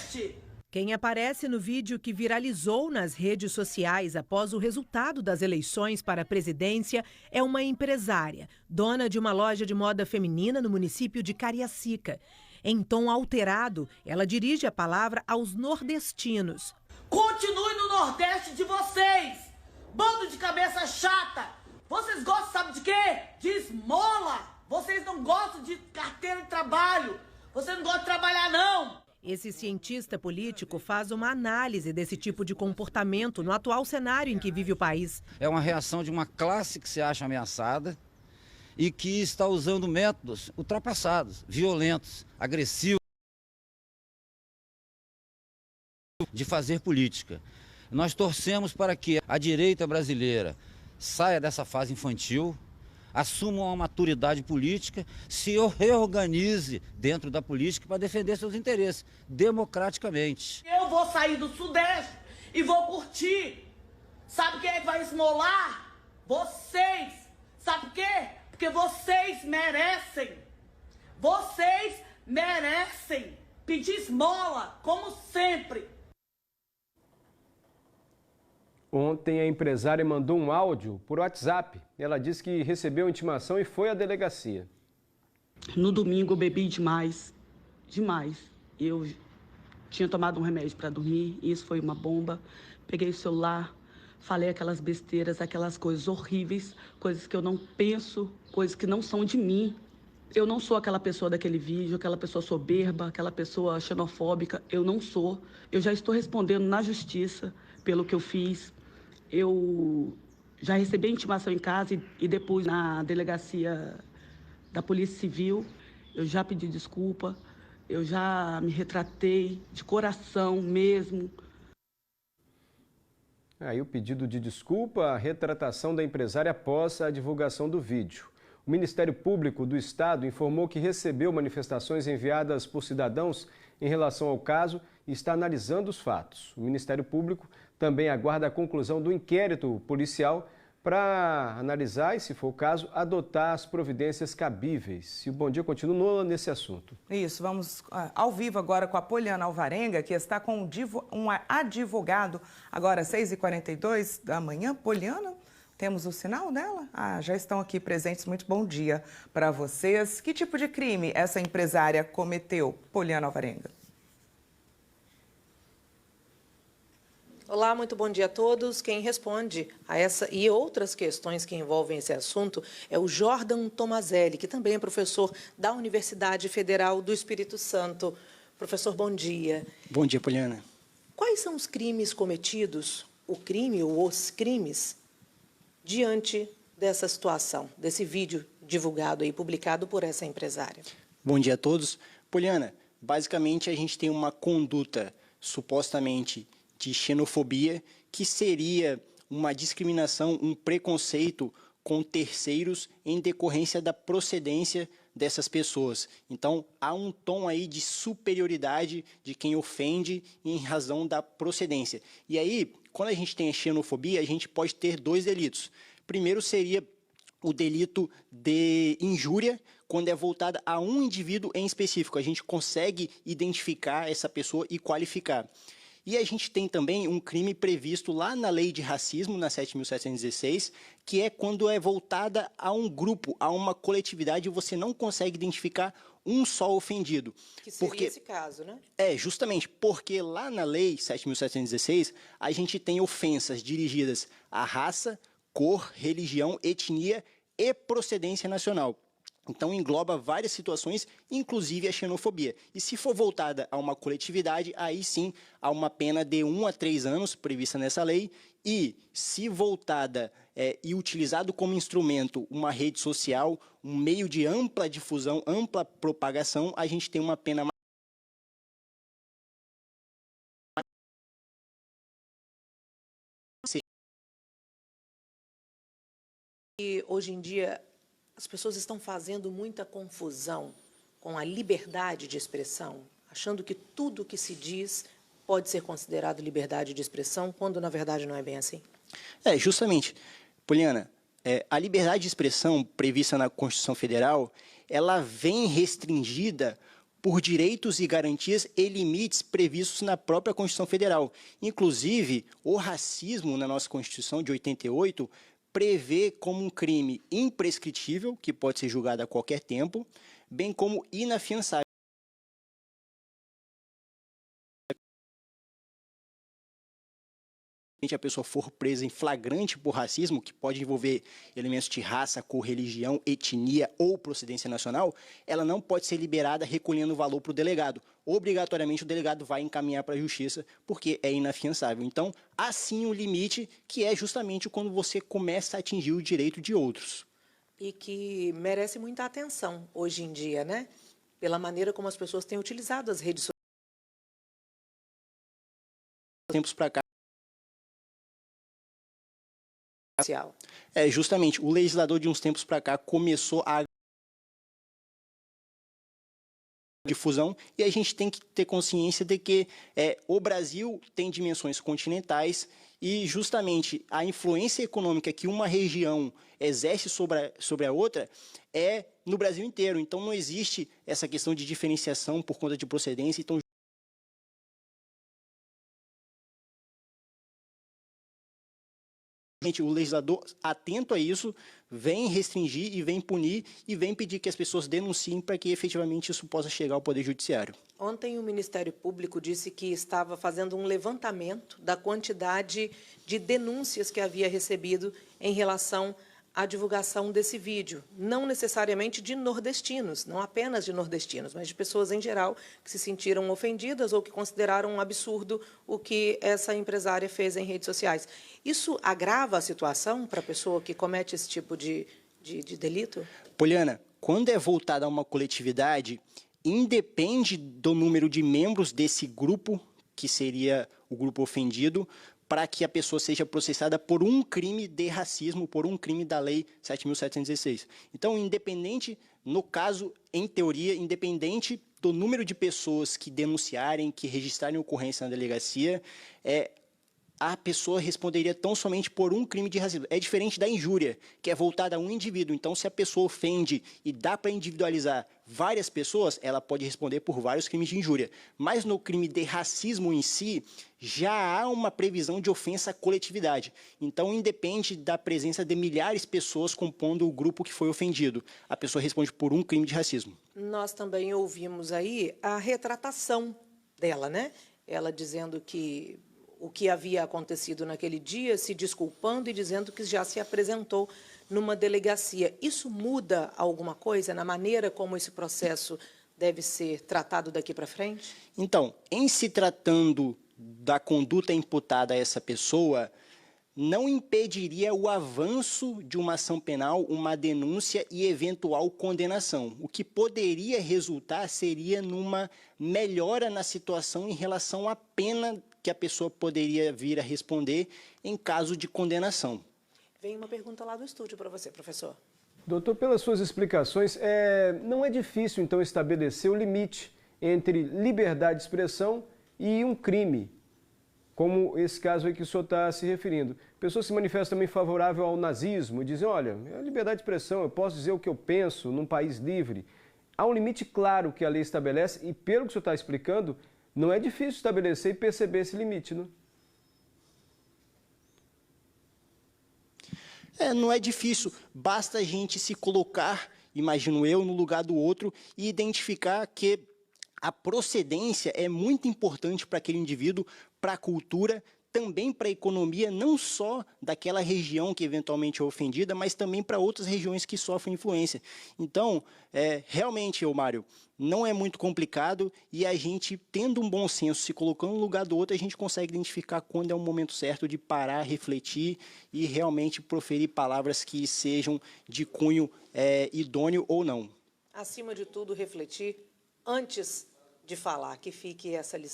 Nordeste. Quem aparece no vídeo que viralizou nas redes sociais após o resultado das eleições para a presidência é uma empresária, dona de uma loja de moda feminina no município de Cariacica. Em tom alterado, ela dirige a palavra aos nordestinos. Continue no Nordeste de vocês, bando de cabeça chata. Vocês gostam, sabe de quê? De esmola. Vocês não gostam de carteira de trabalho. Vocês não gostam de trabalhar, não. Esse cientista político faz uma análise desse tipo de comportamento no atual cenário em que vive o país. É uma reação de uma classe que se acha ameaçada e que está usando métodos ultrapassados, violentos, agressivos de fazer política. Nós torcemos para que a direita brasileira saia dessa fase infantil, assuma uma maturidade política, se reorganize dentro da política para defender seus interesses, democraticamente. Eu vou sair do Sudeste e vou curtir. Sabe quem é que vai esmolar? Vocês. Sabe por quê? Porque vocês merecem. Vocês merecem pedir esmola, como sempre. Ontem, a empresária mandou um áudio por WhatsApp. Ela disse que recebeu a intimação e foi à delegacia. No domingo, eu bebi demais. Demais. Eu tinha tomado um remédio para dormir, e isso foi uma bomba. Peguei o celular, falei aquelas besteiras, aquelas coisas horríveis, coisas que eu não penso, coisas que não são de mim. Eu não sou aquela pessoa daquele vídeo, aquela pessoa soberba, aquela pessoa xenofóbica. Eu não sou. Eu já estou respondendo na justiça pelo que eu fiz. Eu já recebi a intimação em casa e depois na delegacia da Polícia Civil. Eu já pedi desculpa, eu já me retratei de coração mesmo. Aí o pedido de desculpa, a retratação da empresária após a divulgação do vídeo. O Ministério Público do Estado informou que recebeu manifestações enviadas por cidadãos em relação ao caso e está analisando os fatos. O Ministério Público também aguarda a conclusão do inquérito policial para analisar e, se for o caso, adotar as providências cabíveis. E o Bom Dia continua nesse assunto. Isso, vamos ao vivo agora com a Poliana Alvarenga, que está com um advogado, agora às 6h42 da manhã. Poliana, temos o sinal dela? Já estão aqui presentes. Muito bom dia para vocês. Que tipo de crime essa empresária cometeu, Poliana Alvarenga? Olá, muito bom dia a todos. Quem responde a essa e outras questões que envolvem esse assunto é o Jordan Tomazelli, que também é professor da Universidade Federal do Espírito Santo. Professor, bom dia. Bom dia, Poliana. Quais são os crimes cometidos, o crime ou os crimes, diante dessa situação, desse vídeo divulgado e publicado por essa empresária? Bom dia a todos. Poliana, basicamente a gente tem uma conduta supostamente de xenofobia, que seria uma discriminação, um preconceito com terceiros em decorrência da procedência dessas pessoas. Então, há um tom aí de superioridade de quem ofende em razão da procedência. E aí, quando a gente tem a xenofobia, a gente pode ter dois delitos. Primeiro seria o delito de injúria, quando é voltada a um indivíduo em específico. A gente consegue identificar essa pessoa e qualificar. E a gente tem também um crime previsto lá na Lei de Racismo, na 7.716, que é quando é voltada a um grupo, a uma coletividade, e você não consegue identificar um só ofendido. Que seria esse caso, né? Justamente, porque lá na Lei 7.716, a gente tem ofensas dirigidas à raça, cor, religião, etnia e procedência nacional. Então, engloba várias situações, inclusive a xenofobia. E se for voltada a uma coletividade, aí sim há uma pena de 1 a 3 anos prevista nessa lei. E se voltada e utilizado como instrumento uma rede social, um meio de ampla difusão, ampla propagação, a gente tem uma pena mais. E hoje em dia as pessoas estão fazendo muita confusão com a liberdade de expressão, achando que tudo que se diz pode ser considerado liberdade de expressão, quando na verdade não é bem assim. Justamente. Poliana, a liberdade de expressão prevista na Constituição Federal, ela vem restringida por direitos e garantias e limites previstos na própria Constituição Federal. Inclusive, o racismo na nossa Constituição de 88 prevê como um crime imprescritível, que pode ser julgado a qualquer tempo, bem como inafiançável. Se a pessoa for presa em flagrante por racismo, que pode envolver elementos de raça, cor, religião, etnia ou procedência nacional, ela não pode ser liberada recolhendo o valor para o delegado. Obrigatoriamente o delegado vai encaminhar para a justiça, porque é inafiançável. Então, há sim um limite, que é justamente quando você começa a atingir o direito de outros. E que merece muita atenção hoje em dia, né? Pela maneira como as pessoas têm utilizado as redes sociais. Tempos para cá. Justamente, o legislador de uns tempos para cá começou a difusão, e a gente tem que ter consciência de que o Brasil tem dimensões continentais e justamente a influência econômica que uma região exerce sobre a outra é no Brasil inteiro. Então não existe essa questão de diferenciação por conta de procedência. Então, o legislador, atento a isso, vem restringir e vem punir e vem pedir que as pessoas denunciem para que efetivamente isso possa chegar ao Poder Judiciário. Ontem o Ministério Público disse que estava fazendo um levantamento da quantidade de denúncias que havia recebido em relação à divulgação desse vídeo, não necessariamente de nordestinos, não apenas de nordestinos, mas de pessoas em geral que se sentiram ofendidas ou que consideraram um absurdo o que essa empresária fez em redes sociais. Isso agrava a situação para a pessoa que comete esse tipo de delito? Poliana, quando é voltada a uma coletividade, independe do número de membros desse grupo, que seria o grupo ofendido, para que a pessoa seja processada por um crime de racismo, por um crime da Lei 7.716. Então, independente, no caso, em teoria, independente do número de pessoas que denunciarem, que registrarem ocorrência na delegacia, a pessoa responderia tão somente por um crime de racismo. É diferente da injúria, que é voltada a um indivíduo. Então, se a pessoa ofende e dá para individualizar várias pessoas, ela pode responder por vários crimes de injúria. Mas no crime de racismo em si, já há uma previsão de ofensa à coletividade. Então, independe da presença de milhares de pessoas compondo o grupo que foi ofendido. A pessoa responde por um crime de racismo. Nós também ouvimos aí a retratação dela, né? Ela dizendo que o que havia acontecido naquele dia, se desculpando e dizendo que já se apresentou numa delegacia. Isso muda alguma coisa na maneira como esse processo deve ser tratado daqui para frente? Então, em se tratando da conduta imputada a essa pessoa, não impediria o avanço de uma ação penal, uma denúncia e eventual condenação. O que poderia resultar seria numa melhora na situação em relação à pena que a pessoa poderia vir a responder em caso de condenação. Vem uma pergunta lá do estúdio para você, professor. Doutor, pelas suas explicações, não é difícil, então, estabelecer o limite entre liberdade de expressão e um crime, como esse caso aí que o senhor está se referindo. Pessoas se manifestam também favorável ao nazismo e dizem, olha, é liberdade de expressão, eu posso dizer o que eu penso num país livre. Há um limite claro que a lei estabelece e, pelo que o senhor está explicando, não é difícil estabelecer e perceber esse limite, não? Não é difícil, basta a gente se colocar, imagino eu, no lugar do outro e identificar que a procedência é muito importante para aquele indivíduo, para a cultura, também para a economia, não só daquela região que eventualmente é ofendida, mas também para outras regiões que sofrem influência. Então, realmente, Mário, não é muito complicado e a gente, tendo um bom senso, se colocando no lugar do outro, a gente consegue identificar quando é o momento certo de parar, refletir e realmente proferir palavras que sejam de cunho idôneo ou não. Acima de tudo, refletir antes de falar, que fique essa lição.